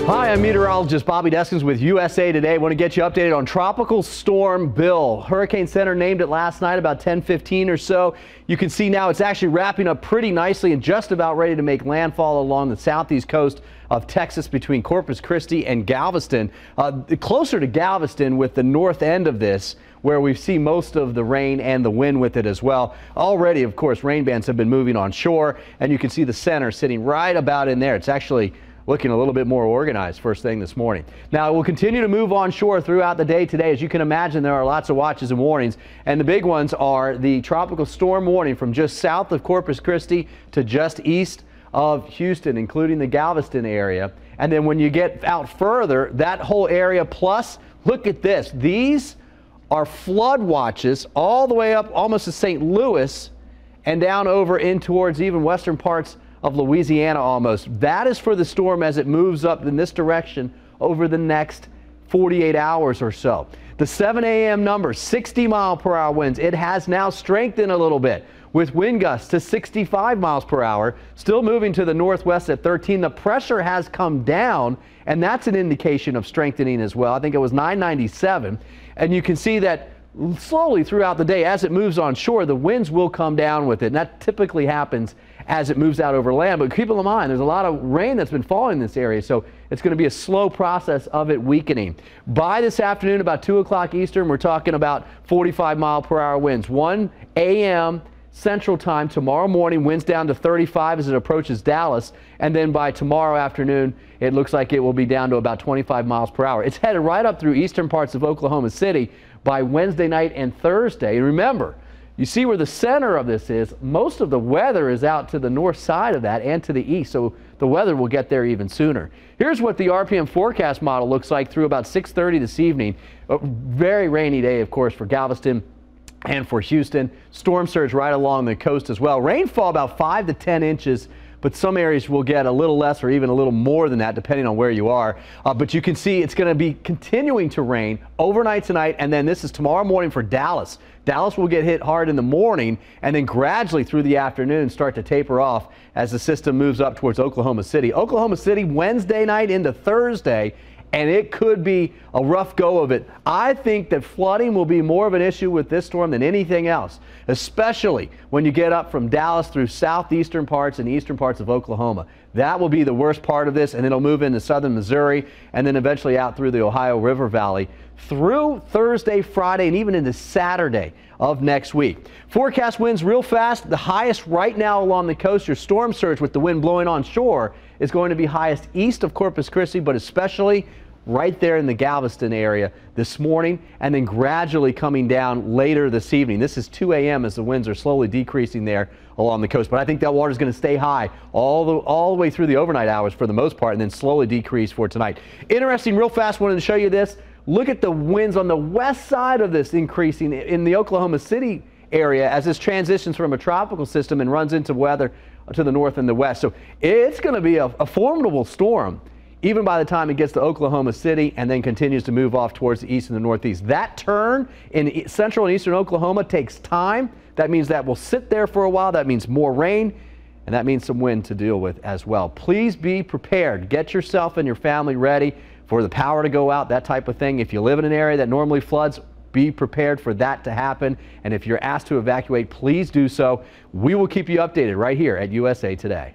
Hi, I'm meteorologist Bobby Deskins with USA Today. I want to get you updated on Tropical Storm Bill. Hurricane Center named it last night about 10:15 or so. You can see now it's actually wrapping up pretty nicely and just about ready to make landfall along the southeast coast of Texas between Corpus Christi and Galveston. Closer to Galveston with the north end of this, where we see most of the rain and the wind with it as well. Already, of course, rain bands have been moving on shore, and you can see the center sitting right about in there. It's actually looking a little bit more organized first thing this morning. Now, it will continue to move on shore throughout the day today. As you can imagine, there are lots of watches and warnings, and the big ones are the tropical storm warning from just south of Corpus Christi to just east of Houston, including the Galveston area. And then when you get out further, that whole area, plus, look at this. These are flood watches all the way up almost to St. Louis and down over in towards even western parts of Louisiana almost. That is for the storm as it moves up in this direction over the next 48 hours or so. The 7 a.m. number, 60-mile-per-hour winds. It has now strengthened a little bit with wind gusts to 65 miles per hour, still moving to the northwest at 13. The pressure has come down, and that's an indication of strengthening as well. I think it was 997, and you can see that slowly throughout the day as it moves on shore, the winds will come down with it, and that typically happens as it moves out over land. But keep in mind, there's a lot of rain that's been falling in this area, so it's going to be a slow process of it weakening. By this afternoon, about 2 o'clock Eastern, we're talking about 45-mile-per-hour winds. 1 a.m. Central Time tomorrow morning, winds down to 35 as it approaches Dallas, and then by tomorrow afternoon, it looks like it will be down to about 25 miles per hour. It's headed right up through eastern parts of Oklahoma City by Wednesday night and Thursday. And remember, you see where the center of this is. Most of the weather is out to the north side of that and to the east, so the weather will get there even sooner. Here's what the RPM forecast model looks like through about 6:30 this evening. A very rainy day, of course, for Galveston and for Houston. Storm surge right along the coast as well. Rainfall about 5 to 10 inches. But some areas will get a little less or even a little more than that depending on where you are. But you can see it's going to be continuing to rain overnight tonight, and then this is tomorrow morning for Dallas. Dallas will get hit hard in the morning and then gradually through the afternoon start to taper off as the system moves up towards Oklahoma City. Oklahoma City Wednesday night into Thursday, and it could be a rough go of it. I think that flooding will be more of an issue with this storm than anything else, especially when you get up from Dallas through southeastern parts and eastern parts of Oklahoma. That will be the worst part of this, and it'll move into southern Missouri and then eventually out through the Ohio River Valley through Thursday, Friday, and even into Saturday of next week. Forecast winds real fast. The highest right now along the coast, your storm surge with the wind blowing on shore, is going to be highest east of Corpus Christi, but especially right there in the Galveston area this morning, and then gradually coming down later this evening. This is 2 a.m. as the winds are slowly decreasing there along the coast. But I think that water is going to stay high all the way through the overnight hours for the most part, and then slowly decrease for tonight. Interesting, real fast, wanted to show you this. Look at the winds on the west side of this increasing in the Oklahoma City area as this transitions from a tropical system and runs into weather to the north and the west. So it's going to be a formidable storm even by the time it gets to Oklahoma City and then continues to move off towards the east and the northeast. That turn in central and eastern Oklahoma takes time. That means that will sit there for a while. That means more rain, and that means some wind to deal with as well. Please be prepared. Get yourself and your family ready for the power to go out, that type of thing. If you live in an area that normally floods, be prepared for that to happen. And if you're asked to evacuate, please do so. We will keep you updated right here at USA Today.